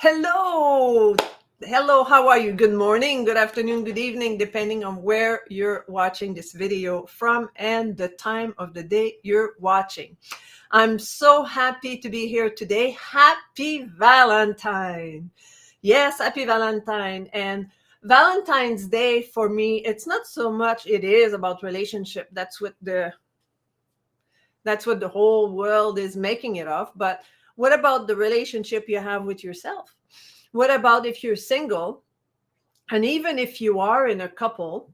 Hello. Hello, how are you? Good morning, good afternoon, good evening, depending on where you're watching this video from and the time of the day you're watching. I'm so happy to be here today. Happy Valentine. Yes, happy Valentine. And Valentine's Day for me, it's not so much it is about relationship. That's what the whole world is making it of. But what about the relationship you have with yourself? What about if you're single? And even if you are in a couple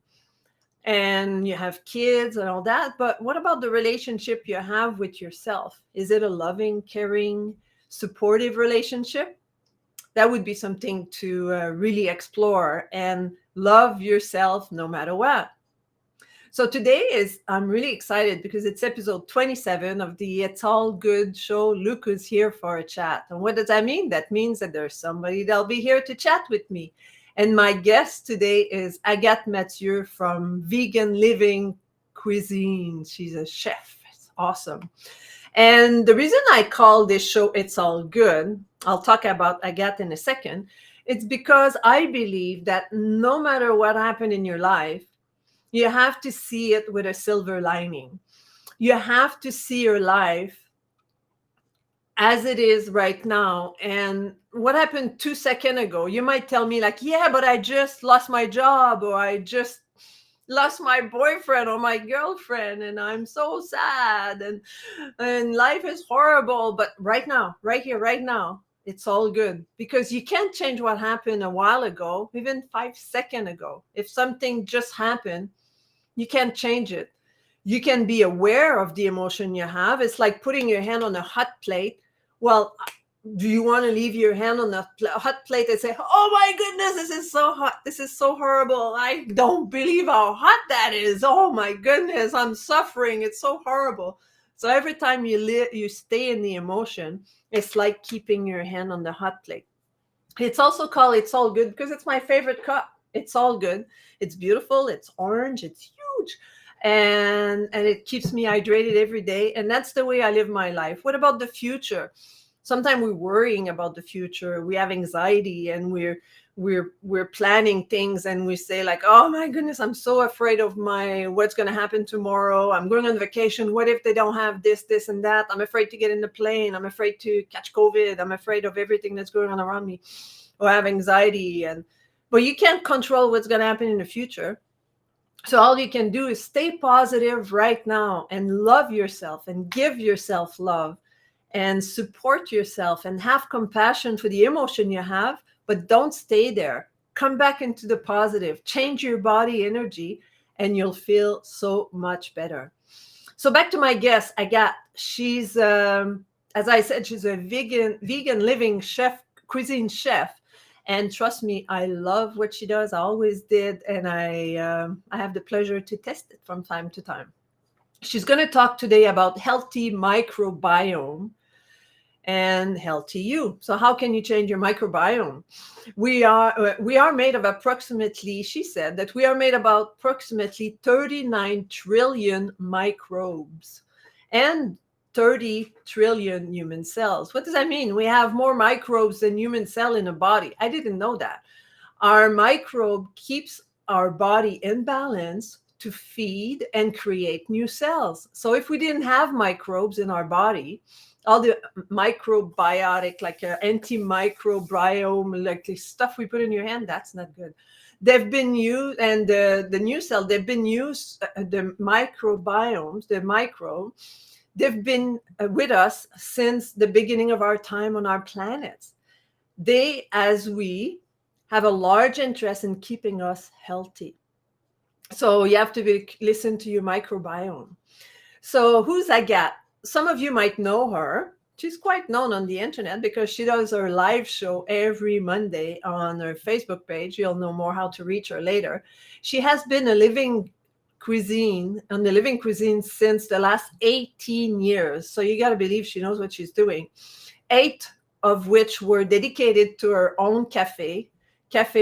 and you have kids and all that, but what about the relationship you have with yourself? Is it a loving, caring, supportive relationship? That would be something to really explore and love yourself no matter what. So I'm really excited because it's episode 27 of the It's All Good show. Luke is here for a chat. And what does that mean? That means that there's somebody that'll be here to chat with me. And my guest today is Agathe Mathieu from Living Cuisine. She's a chef. It's awesome. And the reason I call this show It's All Good, I'll talk about Agathe in a second, it's because I believe that no matter what happened in your life, you have to see it with a silver lining. You have to see your life as it is right now. And what happened 2 seconds ago, you might tell me like, yeah, but I just lost my job, or I just lost my boyfriend or my girlfriend, and I'm so sad, and life is horrible. But right now, right here, right now, it's all good, because you can't change what happened a while ago, even 5 seconds ago. If something just happened, you can't change it. You can be aware of the emotion you have. It's like putting your hand on a hot plate. Well, do you want to leave your hand on a hot plate and say, oh my goodness, this is so hot, this is so horrible, I don't believe how hot that is, oh my goodness, I'm suffering, it's so horrible. So every time you stay in the emotion, it's like keeping your hand on the hot plate. It's also called It's All Good because it's my favorite cup. It's all good. It's beautiful. It's orange. It's huge. And it keeps me hydrated every day. And that's the way I live my life. What about the future? Sometimes we're worrying about the future. We have anxiety, and we're planning things, and we say like, oh my goodness, I'm so afraid of what's going to happen tomorrow. I'm going on vacation. What if they don't have this and that? I'm afraid to get in the plane. I'm afraid to catch COVID. I'm afraid of everything that's going on around me, or have anxiety. But you can't control what's going to happen in the future. So all you can do is stay positive right now and love yourself and give yourself love and support yourself and have compassion for the emotion you have, but don't stay there. Come back into the positive, change your body energy, and you'll feel so much better. So back to my guest, Agathe. She's, as I said, she's a vegan living cuisine chef. And trust me, I love what she does. I always did. And I have the pleasure to test it from time to time. She's going to talk today about healthy microbiome and healthy you. So how can you change your microbiome? We are made of approximately, she said, that we are made about approximately 39 trillion microbes and 30 trillion human cells. What does that mean? We have more microbes than human cell in a body. I didn't know that. Our microbe keeps our body in balance to feed and create new cells. So if we didn't have microbes in our body, all the microbiotic, like antimicrobiome, like the stuff we put in your hand, that's not good. They've been used, and the new cell, they've been used, the microbiomes, the microbe, they've been with us since the beginning of our time on our planet. They, as we, have a large interest in keeping us healthy. So you have to listen to your microbiome. So who's Agathe? Some of you might know her. She's quite known on the internet because she does her live show every Monday on her Facebook page. You'll know more how to reach her later. She has been on the Living Cuisine since the last 18 years. So you got to believe she knows what she's doing. 8 of which were dedicated to her own Café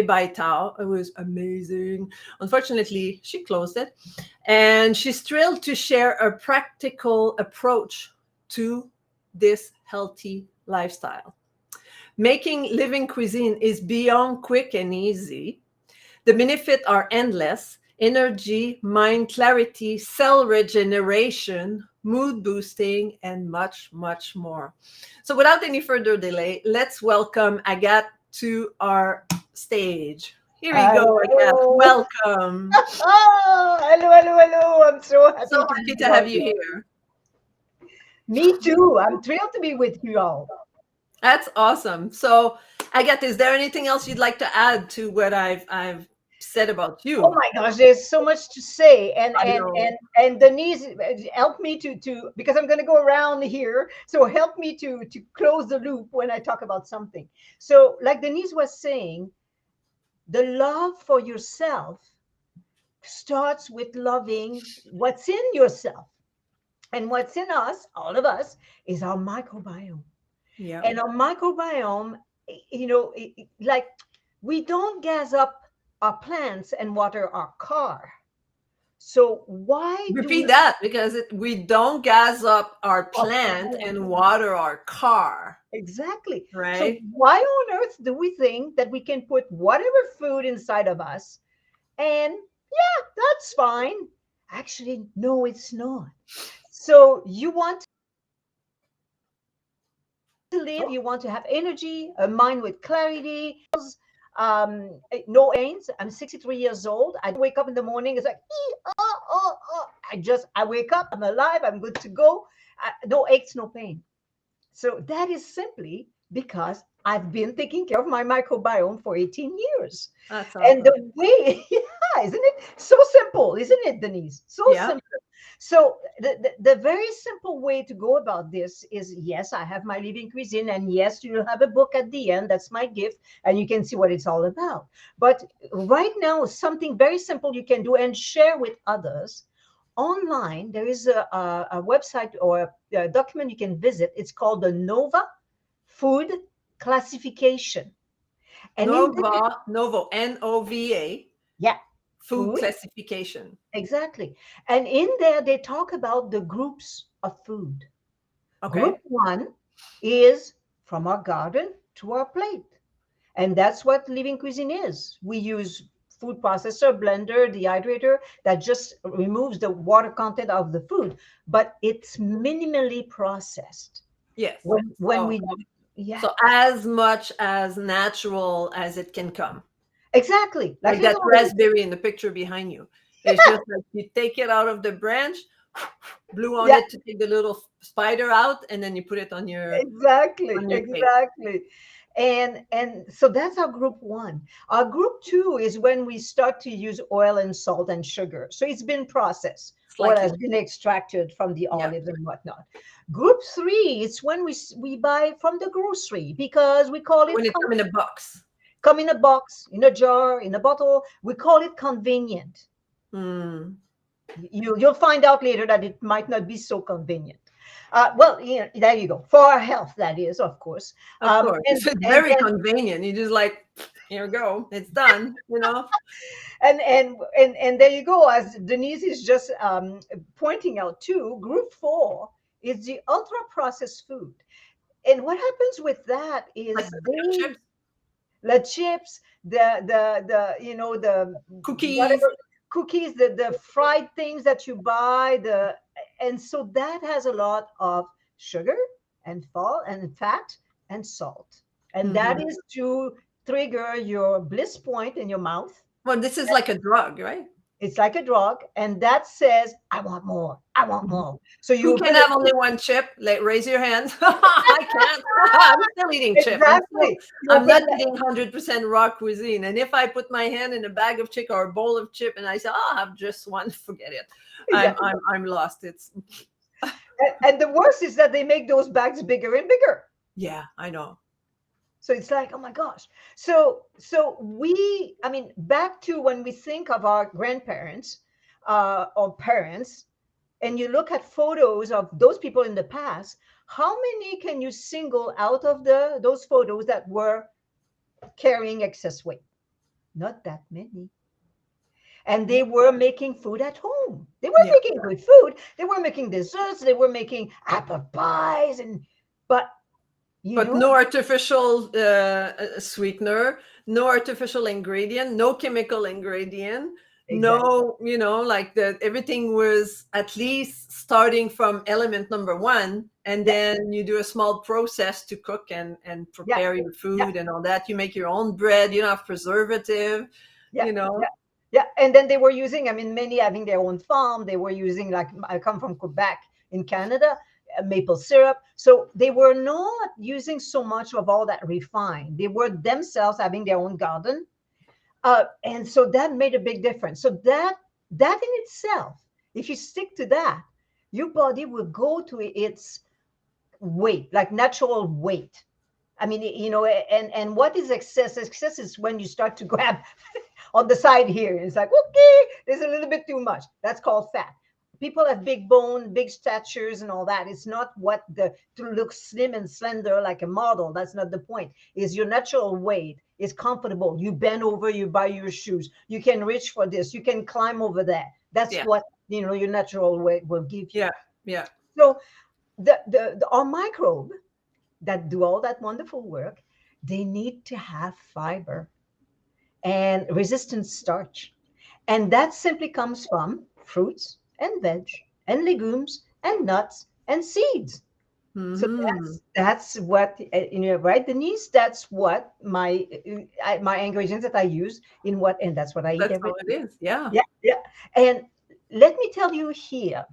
by Tao. It was amazing. Unfortunately, she closed it. And she's thrilled to share a practical approach to this healthy lifestyle. Making living cuisine is beyond quick and easy. The benefits are endless: energy, mind clarity, cell regeneration, mood boosting, and much, much more. So, without any further delay, let's welcome Agathe to our stage. Here we go, Agathe. Hello. Welcome. Oh, hello, hello, hello. I'm so So happy to happy be to with have you you. here. Me too. I'm thrilled to be with you all. That's awesome. So, Agathe, is there anything else you'd like to add to what I've said about Oh you? my gosh, there's so much to say, and I and know. and and Denise, help me to because I'm going to go around here. So help me to close the loop when I talk about something. So, like Denise was saying, the love for yourself starts with loving what's in yourself. And what's in us, all of us, is our microbiome. Yeah. And our microbiome, like we don't gas up our plants and water our car. So why do Repeat we? that because we don't gas up our Our plant plant? and water our car, Exactly. So right? why on earth do we think that we can put whatever food inside of us and yeah, that's fine? Actually, no, it's not. So you want to live, Oh, you want to have energy, a mind with clarity, no pains. I'm 63 years old. I wake up in the morning, it's like, I wake up, I'm alive, I'm good to go. No aches, no pain. So that is simply because I've been taking care of my microbiome for 18 years. that's And awesome. the way, yeah, isn't it so simple, isn't it, Denise? So Yeah. simple. So the very simple way to go about this is yes, I have my living cuisine, and yes, you'll have a book at the end. That's my gift, and you can see what it's all about. But right now, something very simple you can do and share with others online. There is a website or a document you can visit. It's called the Nova Food Classification, and in there, Novo, NOVA, yeah, food food. classification. Exactly. And in there, they talk about the groups of food. Group Okay. one is from our garden to our plate. And that's what living cuisine is. We use food processor, blender, dehydrator that just removes the water content of the food, but it's minimally processed. Yes. When So, we, yeah, so as much as natural as it can come. exactly. Like Like that literally, raspberry in the picture behind you. It's just like you take it out of the branch, blew on yeah, it to take the little spider out, and then you put it exactly, on your cake. exactly. And so that's our group one. Our group two is when we start to use oil and salt and sugar. So it's been processed. Oil has Slightly. been extracted from the Yeah. olives and whatnot. Group three is when we buy from the grocery because we call it When it come in a box. come in a box, in a jar, in a bottle. We call it convenient. Mm, You'll find out later that it might not be so convenient. Well, there you go. For our health, that is, of course. of course. And It's and very convenient. You just like, here we go. It's done, you know? and there you go. As Denise is just pointing out too, group four is the ultra processed food. And what happens with that Like is potato chips, the chips, the cookies. whatever cookies, the fried things that you buy, and so that has a lot of sugar and fat and salt, and that Mhm. is to trigger your bliss point in your mouth. Well, this is like a drug, right? It's like a drug, and that says, "I want more. I want Mhm. more." So Who you're can gonna have only one chip? Like, raise your hand. I can't. I'm still eating chip. exactly. You I'm open not that eating 100% raw cuisine. And if I put my hand in a bag of chip or a bowl of chip and I say, "Oh, I have just one," forget it. yeah. I'm lost. It's And the worst is that they make those bags bigger and bigger. yeah, I know. So it's like, oh my gosh. So I mean, back to when we think of our grandparents or parents, and you look at photos of those people in the past, how many can you single out of those photos that were carrying excess weight? Not that many. And Yeah. they were making food at home. They were Yeah. making good food. They were making desserts. They were making apple pies, but you But know. no artificial sweetener, no artificial ingredient, no chemical ingredient, Exactly. no, like that everything was at least starting from element number one, and Yeah, then you do a small process to cook and yeah, prepare your yeah, food and all that. You make your own bread, you don't have preservative, yeah, yeah, know. yeah. And then they were using, I mean, many having their own farm. They were using, like, I come from Quebec in Canada, maple syrup. So they were not using so much of all that refined. They were themselves having their own garden, and so that made a big difference. So that in itself, if you stick to that, your body will go to its weight, like natural weight. I mean, and what is excess? Excess is when you start to grab on the side here. It's like, okay, there's a little bit too much. That's called fat. People have big bone, big statures, and all that. It's not what to look slim and slender like a model. That's not the point. Is your natural weight is comfortable. You bend over, you buy your shoes. You can reach for this. You can climb over that. That's Yeah, what your natural weight will give you. yeah, yeah. So our microbe that do all that wonderful work, they need to have fiber and resistant starch. And that simply comes from fruits and veg and legumes and nuts and seeds. So Hmm. that's what right, Denise. That's what my ingredients that I use in what, and that's what I eat That's every how it day. is. Yeah. Yeah, yeah. And let me tell you here,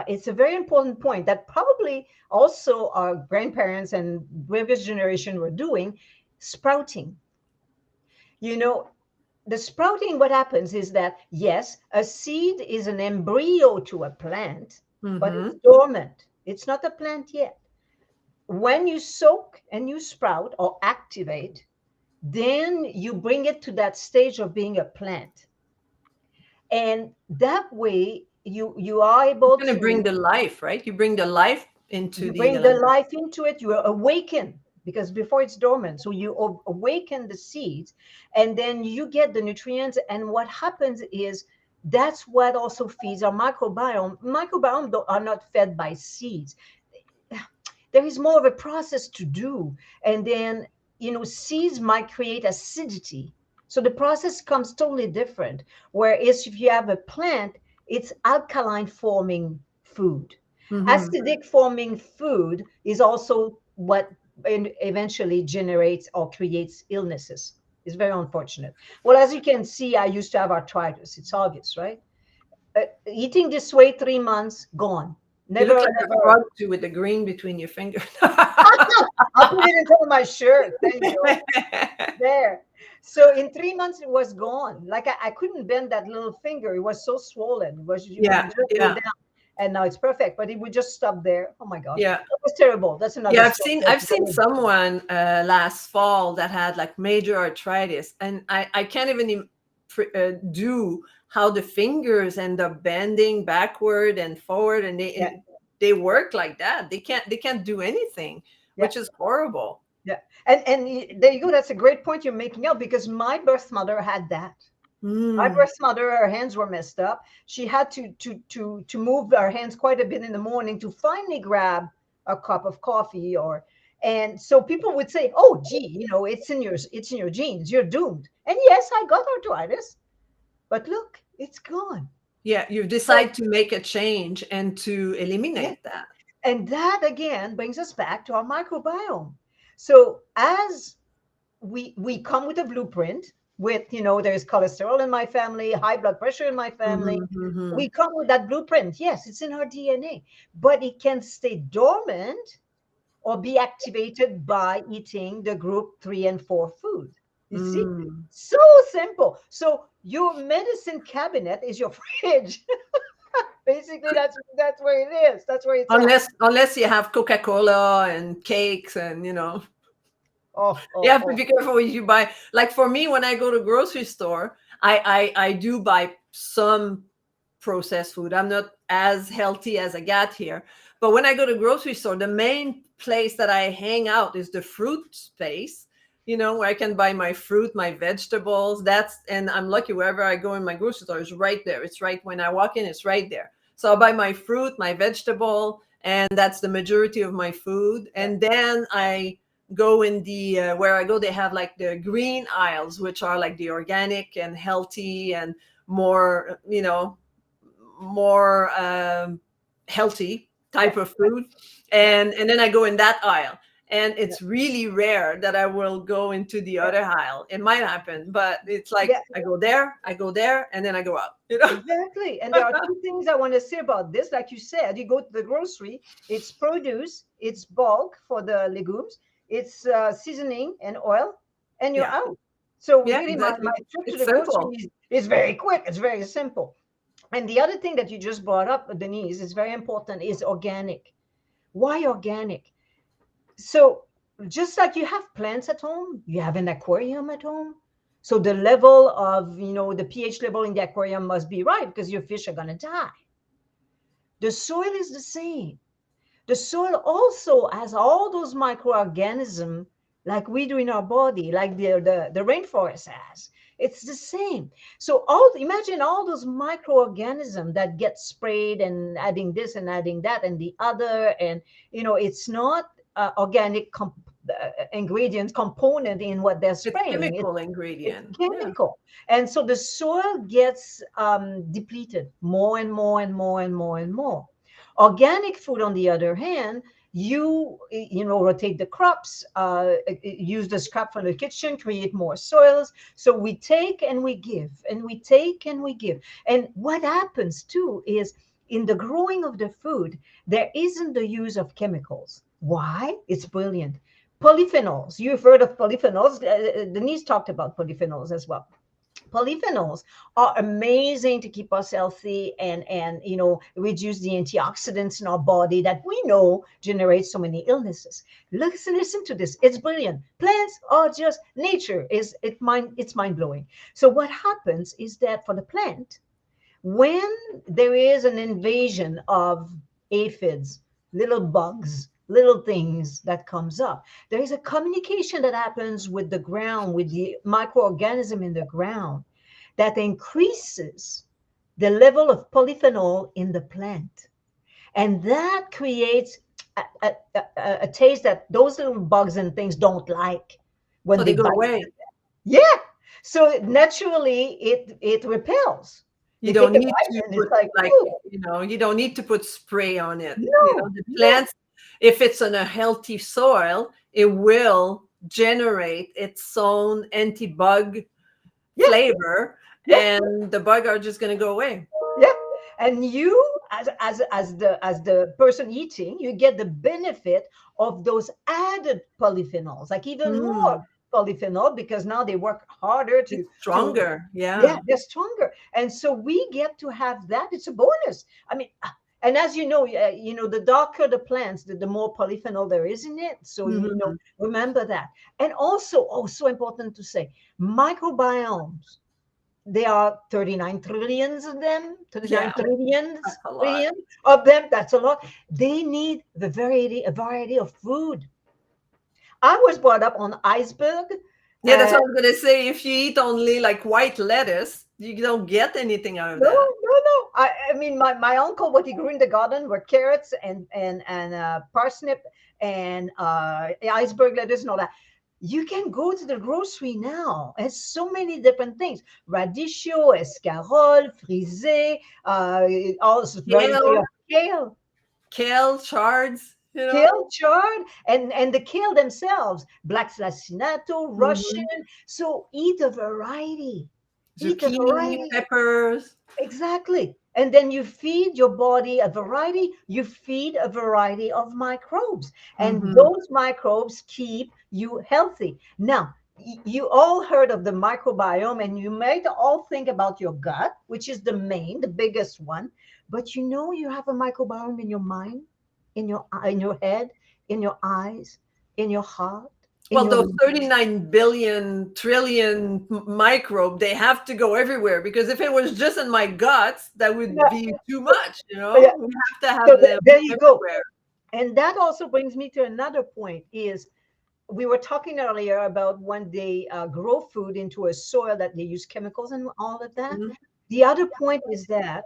it's a very important point that probably also our grandparents and previous generation were doing: sprouting. You know, the sprouting, what happens is that, yes, a seed is an embryo to a plant, but it's Hmm. dormant. It's not a plant yet. When you soak and you sprout or activate, then you bring it to that stage of being a plant. And that way you are You're able gonna bring to, the life, right? You bring the life into you the bring the element. life into it, you awaken, because before it's dormant. So you awaken the seeds, and then you get the nutrients. And what happens is that's what also feeds our microbiome. Are not fed by seeds. There is more of a process to do. And then, seeds might create acidity. So the process comes totally different. Whereas if you have a plant, it's alkaline forming food. Hmm. Acidic forming food is also what eventually generates or creates illnesses. It's very unfortunate. Well, as you can see, I used to have arthritis. It's obvious, right? Eating this way, 3 months, gone. You look Never, like a never. frog too, with the green between your fingers. I'll put it inside my shirt. Thank you. There. So in 3 months, it was gone. Like I couldn't bend that little finger. It was so swollen. It Yeah, would just go yeah, down. And now it's perfect. But it would just stop there. Oh my gosh. yeah. That was terrible. That's another Yeah, I've story. seen That's I've seen very, someone last fall that had like major arthritis, and I can't even do how the fingers end up bending backward and forward, and yeah, they work like that. They can't do anything, yeah. which is horrible. Yeah. And there you go. That's a great point you're making out, because my birth mother had that. My Mm, birth mother, her hands were messed up. She had to move her hands quite a bit in the morning to finally grab a cup of coffee. And so people would say, "Oh, gee, it's in your genes. You're doomed." And yes, I got arthritis, but look, it's gone. yeah, you've So decided to make a change and to yeah, eliminate that. and that again brings us back to our microbiome. So as we come with a blueprint, with, there's cholesterol in my family, high blood pressure in my family. Hmm. Hmm. We come with that blueprint. Yes, it's in our DNA, but it can stay dormant or be activated by eating the group 3 and 4 food. You see, Mm. so simple. So your medicine cabinet is your fridge. Basically, that's where it is. That's where it's at. Unless you have Coca-Cola and cakes and Oh, you oh, have to oh. be careful what you buy. Like for me, when I go to grocery store, I do buy some processed food. I'm not as healthy as Agathe here, but when I go to grocery store, the main place that I hang out is the fruit space. Where I can buy my fruit, my vegetables. And I'm lucky wherever I go in my grocery store is right there. It's right when I walk in. It's right there. So I'll buy my fruit, my vegetable, and that's the majority of my food. Yeah, And then I go in the where I go, they have like the green aisles, which are like the organic and healthy and more, more healthy Yeah, type of food. yeah, And then I go in that aisle. And yeah, it's really rare that I will go into the yeah, other aisle. It might happen, but it's like yeah. I go there, and then I go out. Exactly. And there are two things I want to say about this. Like you said, you go to the grocery, it's produce, it's bulk for the legumes, it's seasoning and oil, and you're Yeah. out. So Yeah, really, my exactly. trip to It's the grocery simple. is very quick. It's very simple. And the other thing that you just brought up, Denise, is very important, is organic. Why organic? So just like you have plants at home, you have an aquarium at home. So the level of, the pH level in the aquarium must be right because your fish are going to die. The soil is the same. The soil also has all those microorganisms like we do in our body, like the rainforest has. It's the same. So imagine all those microorganisms that get sprayed and adding this and adding that and the other. And, it's not organic ingredients component in what they're It's spraying. chemical It's ingredient. Yeah. chemical. And so the soil gets depleted more and more and more and more and more. Organic food, on the other hand, rotate the crops, use the scrap from the kitchen, create more soils. So we take and we give, and we take and we give. And what happens too is in the growing of the food, there isn't the use of chemicals. Why? It's brilliant. Polyphenols. You've heard of polyphenols. Denise talked about polyphenols as well. Polyphenols are amazing to keep us healthy and reduce the antioxidants in our body that we know generate so many illnesses. Listen to this. It's brilliant. Plants are just nature. It's mind blowing. So what happens is that for the plant, when there is an invasion of aphids, little bugs, little things that comes up, there is a communication that happens with the ground, with the microorganism in the ground, that increases the level of polyphenol in the plant. And that creates a taste that those little bugs and things don't like when So they they go bite. away. Yeah. So naturally it repels. You You take don't a need bite to and it's put like, like, ooh, you don't need to put spray on it. no, The no, plants, if it's on a healthy soil, it will generate its own anti-bug yeah, flavor, yeah, and the bug are just going to go away. yeah. And you, as the person eating, you get the benefit of those added polyphenols, like even more Mm, polyphenol, because now they work harder it's to stronger. yeah, Yeah. they're stronger. And so we get to have that. It's a bonus. I mean, and as you know, the darker the plants, the more polyphenol there is in it. So, Mhm. remember that. And also important to say, microbiomes, there are 39 trillions of them, 39 Yeah, trillions, that's a lot. trillion of them. That's a lot. They need a variety of food. I was brought up on iceberg. Yeah, that's And what I was going to say. If you eat only like white lettuce, you don't get anything out of no, that. no, no. I mean, my uncle, what he grew in the garden were carrots and parsnip and iceberg lettuce and all that. You can go to the grocery now. There's so many different things: radicchio, escarole, frisée, all variety Kale, of kale, kale shards. chard, and the kale themselves, black lacinato, Russian. Mhm. So eat a variety. Eat a Zucchini, variety. peppers. Exactly. And then you feed your body a variety, you feed a variety of microbes. And Mhm. those microbes keep you healthy. Now, you all heard of the microbiome, and you might all think about your gut, which is the biggest one. But you have a microbiome in your mind, in your head, in your eyes, in your heart, in Well, your those 39 billion trillion microbe, they have to go everywhere, because if it was just in my guts, that would yeah, be too much. yeah. We have to So have them there you go. everywhere. And that also brings me to another point is we were talking earlier about when they grow food into a soil that they use chemicals and all of that. Mhm. The other point is that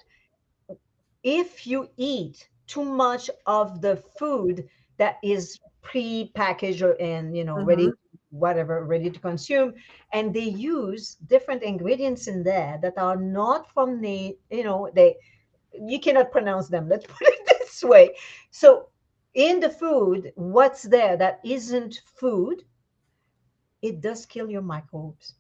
if you eat too much of the food that is pre-packaged and ready, Mhm. whatever, ready to consume, and they use different ingredients in there that are not from the, they, you cannot pronounce them, let's put it this way. So in the food, what's there that isn't food, it does kill your microbes.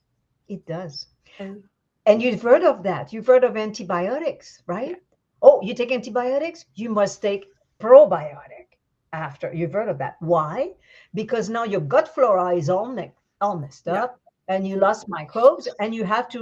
It does. And And you've heard of that. You've heard of antibiotics, yeah. right? Oh, you take antibiotics, you must take probiotic after. You've heard of that. Why? Because now your gut flora is all messed Yeah. up, and you Yeah. lost microbes, and you have to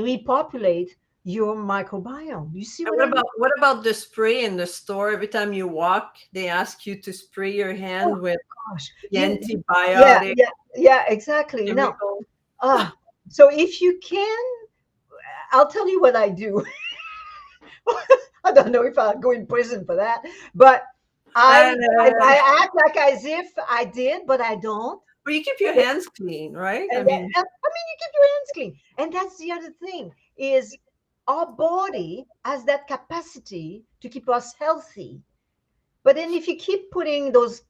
repopulate your microbiome. You see And what I mean? what about the spray in the store? Every time you walk, they ask you to spray your Oh hand with gosh, the yeah, antibiotic yeah, exactly. Now, chemical. ah, so if you can, I'll tell you what I do. I don't know if I'll go in prison for that, but And I act like as if I did, but I don't. but you keep your And, hands clean, right? I and mean, I mean, you keep your hands clean, and that's the other thing is our body has that capacity to keep us healthy. But then if you keep putting those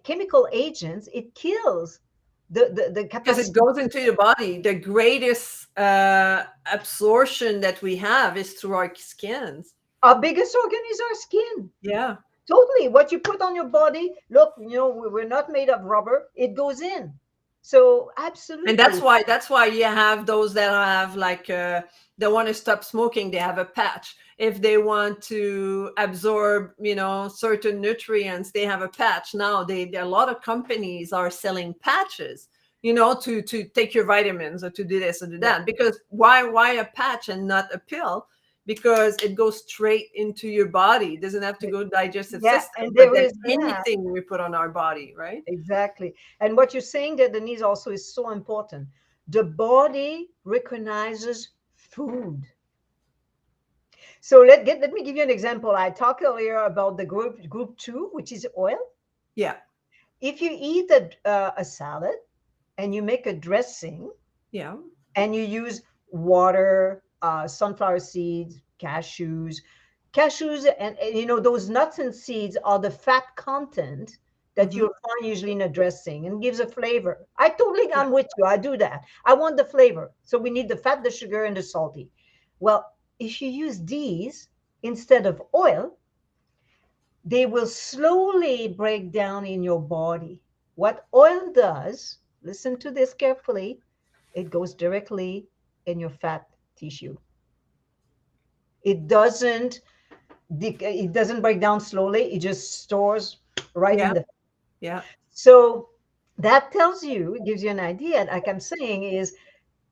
chemical agents, it kills the because it capacity. goes into your body. The greatest absorption that we have is through our skins. Our biggest organ is our skin. Yeah. Totally. What you put on your body, look, we're not made of rubber. It goes in. So And absolutely. that's why you have those that have like they want to stop smoking, they have a patch. If they want to absorb, certain nutrients, they have a patch. Now a lot of companies are selling patches, to take your vitamins or to do this or do Yeah. that. Because why a patch and not a pill? Because it goes straight into your body. It doesn't have to go digestive Yeah. system. And But there then is, yeah, anything we put on our body, right? exactly. And what you're saying there, Denise, also is so important. The body recognizes food. So let me give you an example. I talked earlier about the group two, which is oil. Yeah. If you eat a salad and you make a dressing, Yeah. and you use water, sunflower seeds, cashews, and those nuts and seeds are the fat content that Hmm. you'll find usually in a dressing and gives a flavor. I totally, Yeah. I'm with you. I do that. I want the flavor. So we need the fat, the sugar, and the salty. Well, if you use these instead of oil, they will slowly break down in your body. What oil does, listen to this carefully, it goes directly in your fat tissue. It doesn't break down slowly, it just stores right in Yeah. the. Yeah. So that tells you, it gives you an idea, like I'm saying, is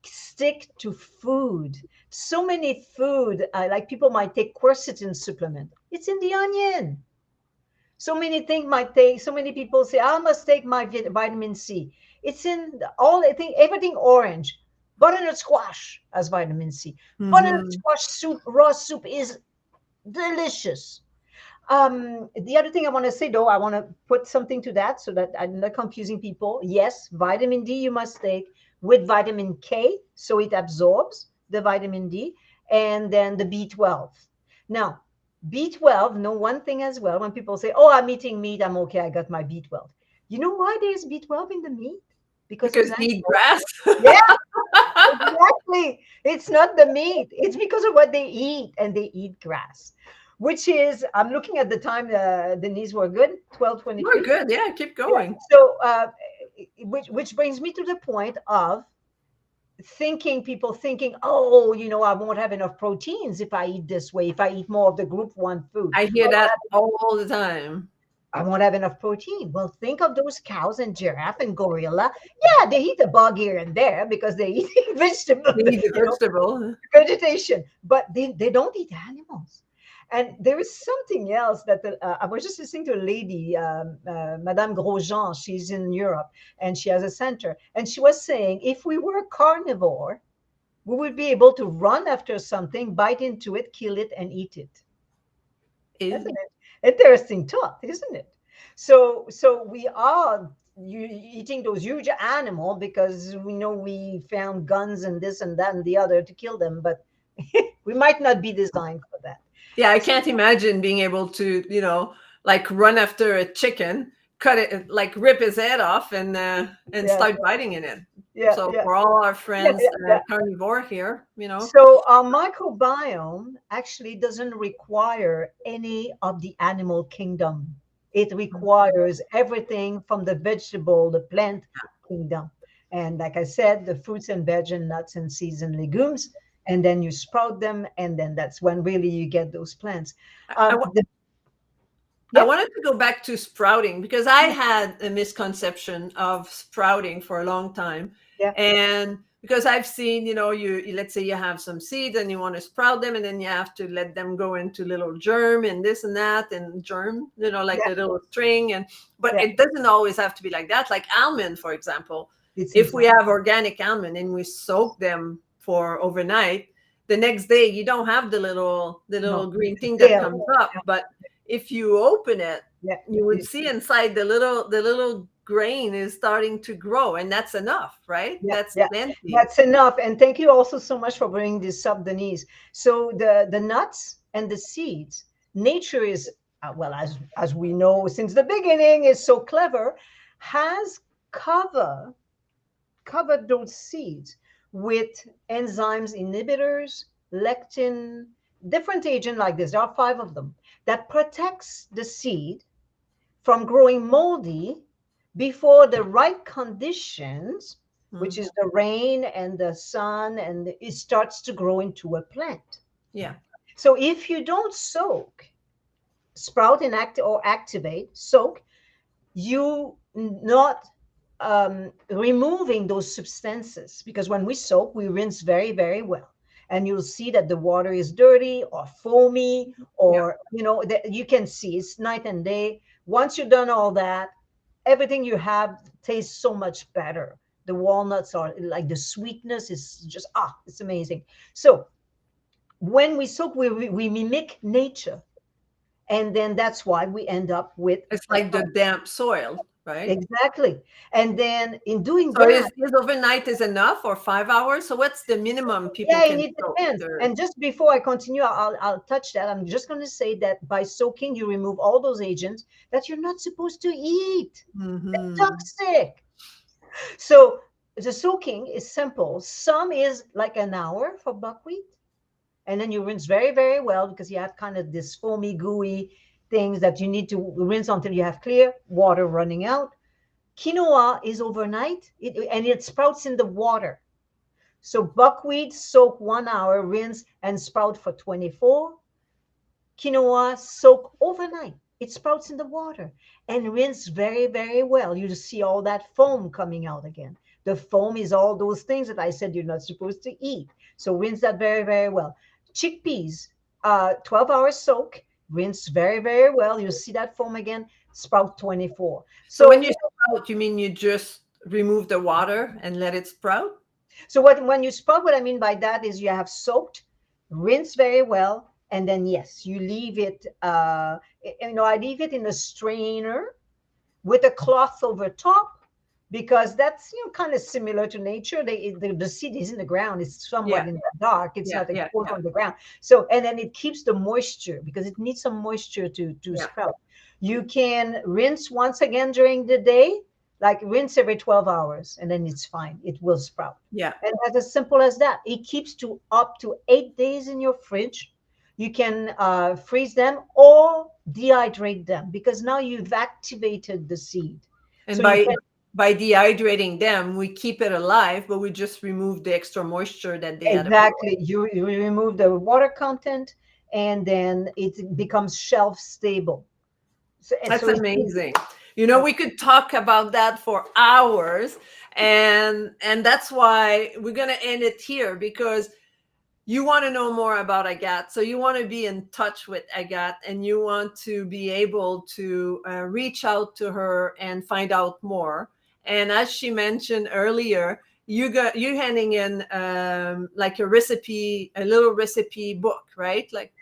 stick to food. So many food, like people might take quercetin supplement, it's in the onion. So many people say, I must take my vitamin C. It's in all, I think, everything orange. Butternut squash has vitamin C. Butternut Hmm. squash soup, raw soup is delicious. The other thing I want to say, though, I want to put something to that so that I'm not confusing people. Yes, vitamin D you must take with vitamin K so it absorbs the vitamin D, and then the B12. Now, B12, know one thing as well. When people say, "Oh, I'm eating meat, I'm okay, I got my B12." You know why there's B12 in the meat? Because Because plants. they eat grass. Yeah, exactly. It's not the meat. It's because of what they eat, and they eat grass, which is, I'm looking at the time, the knees were good, We're 12:23. good. Yeah, keep Yeah. going. So, which brings me to the point of people thinking, oh, I won't have enough proteins if I eat this way, if I eat more of the group one food. I hear that all the time. I won't have enough protein. Well, think of those cows and giraffe and gorilla. Yeah, they eat a bug here and there because they eat vegetable, They eat the vegetable. vegetation, but they don't eat animals. And there is something else that I was just listening to a lady, Madame Grosjean. She's in Europe and she has a center. And she was saying if we were carnivore, we would be able to run after something, bite into it, kill it, and eat it. That's Is an interesting thought, isn't it? So we are eating those huge animal because we know we found guns and this and that and the other to kill them, but we might not be designed for that. yeah, I can't imagine being able to, like run after a chicken, cut it, like rip his head off, and Yeah, start biting in it. yeah, So yeah, for all our yeah, friends yeah, yeah. carnivore here, So our microbiome actually doesn't require any of the animal kingdom. It requires everything from the vegetable, the plant kingdom. And like I said, the fruits and veg and nuts and seeds and legumes, and then you sprout them, and then that's when really you get those plants. I, I Yeah, wanted to go back to sprouting because I had a misconception of sprouting for a long time. yeah, And because I've seen, let's say you have some seeds and you want to sprout them, and then you have to let them go into little germ and this and that and germ, like yeah, the little string. But yeah. it doesn't always have to be like that. Like almond, for example, It's if we exactly. have organic almond and we soak them for overnight, the next day you don't have the little No, green thing that stale. comes up. But if you open it, Yeah, you would see inside the little grain is starting to grow, and that's enough, right? yeah, That's yeah. plenty. That's enough. And thank you also so much for bringing this up, Denise. So the nuts and the seeds, nature is well, as we know since the beginning, is so clever, has cover covered those seeds with enzymes inhibitors, lectin, different agent like this. There are 5 of them that protects the seed from growing moldy before the right conditions, which Mm. is the rain and the sun, and it starts to grow into a plant. Yeah. So if you don't soak, sprout and or activate, soak, you not removing those substances, because when we soak, we rinse very, very well. And you'll see that the water is dirty or foamy, Yeah. or, that you can see it's night and day. Once you've done all that, everything you have tastes so much better. The walnuts are like, the sweetness is just, it's amazing. So when we soak, we mimic nature. And then that's why we end up with It's like the damp soil, right? exactly. And then in doing So that, is overnight is enough, or 5 hours? So what's the minimum people yeah, and can it soak? depends. And just before I continue, I'll touch that. I'm just going to say that by soaking, you remove all those agents that you're not supposed to eat. They're Mm-hmm. toxic. So the soaking is simple. Some is like an hour for buckwheat, and then you rinse very, very well, because you have kind of this foamy, gooey things that you need to rinse until you have clear water running out. Quinoa is overnight, and it sprouts in the water. So buckwheat, soak 1 hour, rinse and sprout for 24. Quinoa, soak overnight. It sprouts in the water and rinse very, very well. You see all that foam coming out again. The foam is all those things that I said you're not supposed to eat. So rinse that very, very well. Chickpeas, 12 hours soak, rinse very, very well. You see that foam again, sprout 24. So when So, you sprout, you mean you just remove the water and let it sprout? so when you sprout, what I mean by that is you have soaked, rinse very well, and then yes, you leave it. I leave it in a strainer with a cloth over top, because that's kind of similar to nature. The seed is in the ground. It's somewhat Yeah. in the dark. It's Yeah. not Yeah. exposed Yeah. on the ground. So, and then it keeps the moisture, because it needs some moisture to Yeah. sprout. You can rinse once again during the day, like rinse every 12 hours, and then it's fine. It will sprout. Yeah. And that's as simple as that. It keeps to up to 8 days in your fridge. You can freeze them or dehydrate them, because now you've activated the seed. And So you can by dehydrating them, we keep it alive, but we just remove the extra moisture that they had absorbed. exactly, you remove the water content, and then it becomes shelf stable. So and That's so it, amazing. We could talk about that for hours, and that's why we're gonna end it here, because you want to know more about Agathe. So you want to be in touch with Agathe, and you want to be able to reach out to her and find out more. And as she mentioned earlier, you're handing in like a little recipe book, right? Like,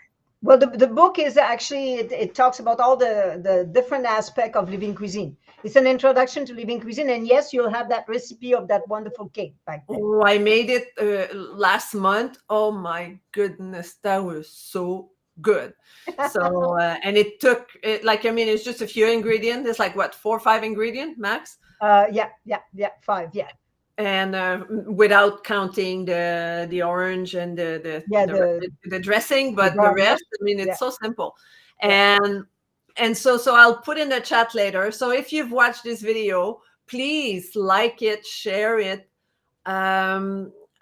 well, the book is actually, it talks about all the different aspect of living cuisine. It's an introduction to living cuisine, and yes, you'll have that recipe of that wonderful cake back there. I made it last month. Oh my goodness, that was so good. So and it took it, like, I mean, it's just a few ingredients. It's like what, 4 or 5 ingredients max, Yeah, 5, yeah. and without counting the orange and Yeah, the dressing, the but the garnish. rest, I mean, Yeah, it's so simple. yeah. And so I'll put in the chat later. So if you've watched this video, please like it, share it.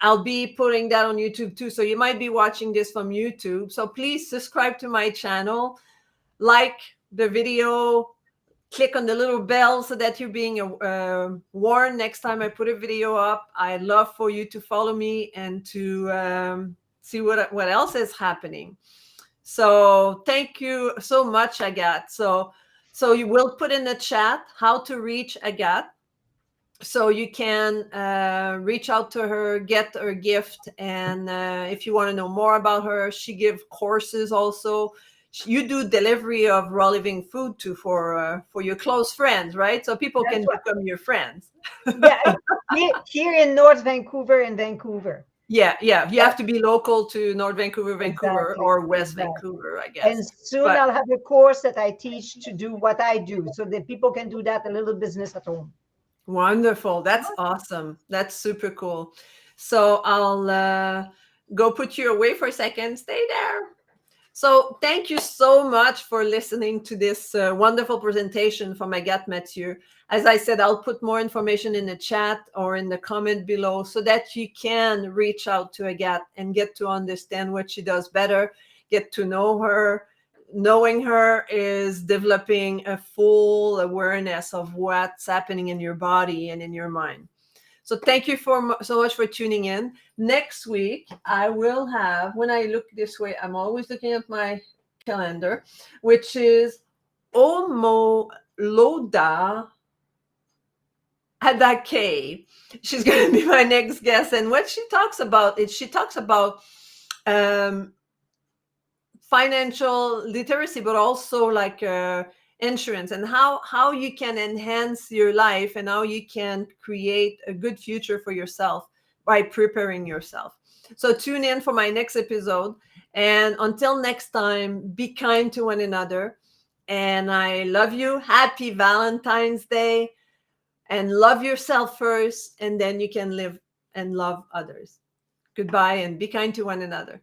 I'll be putting that on YouTube too. So you might be watching this from YouTube. So please subscribe to my channel, like the video, click on the little bell so that you're being warned next time I put a video up. I'd love for you to follow me and to see what else is happening. So thank you so much, Agathe. So you will put in the chat how to reach Agathe, so you can reach out to her, get her gift, and if you want to know more about her, she gives courses also. You do delivery of raw living food too for your close friends, right? So people That's can what. become your friends. Yeah, here in North Vancouver and Vancouver. Yeah, you Uh, have to be local to North Vancouver, Vancouver, exactly, or West exactly. Vancouver, I And guess. soon But I'll have a course that I teach to do what I do, so that people can do that, a little business at home. wonderful. That's awesome. That's super cool. So I'll go put you away for a second. Stay there. So thank you so much for listening to this wonderful presentation from Agathe Mathieu. As I said, I'll put more information in the chat or in the comment below so that you can reach out to Agathe and get to understand what she does better, get to know her. Knowing her is developing a full awareness of what's happening in your body and in your mind. So thank you so much for tuning in. Next week, I will have, when I look this way, I'm always looking at my calendar, which is Omo Loda Adake. She's going to be my next guest. And what she talks about is um, financial literacy, but also like insurance, and how you can enhance your life and how you can create a good future for yourself by preparing yourself. So tune in for my next episode, and until next time, be kind to one another, and I love you. Happy Valentine's Day, and love yourself first, and then you can live and love others. Goodbye, and be kind to one another.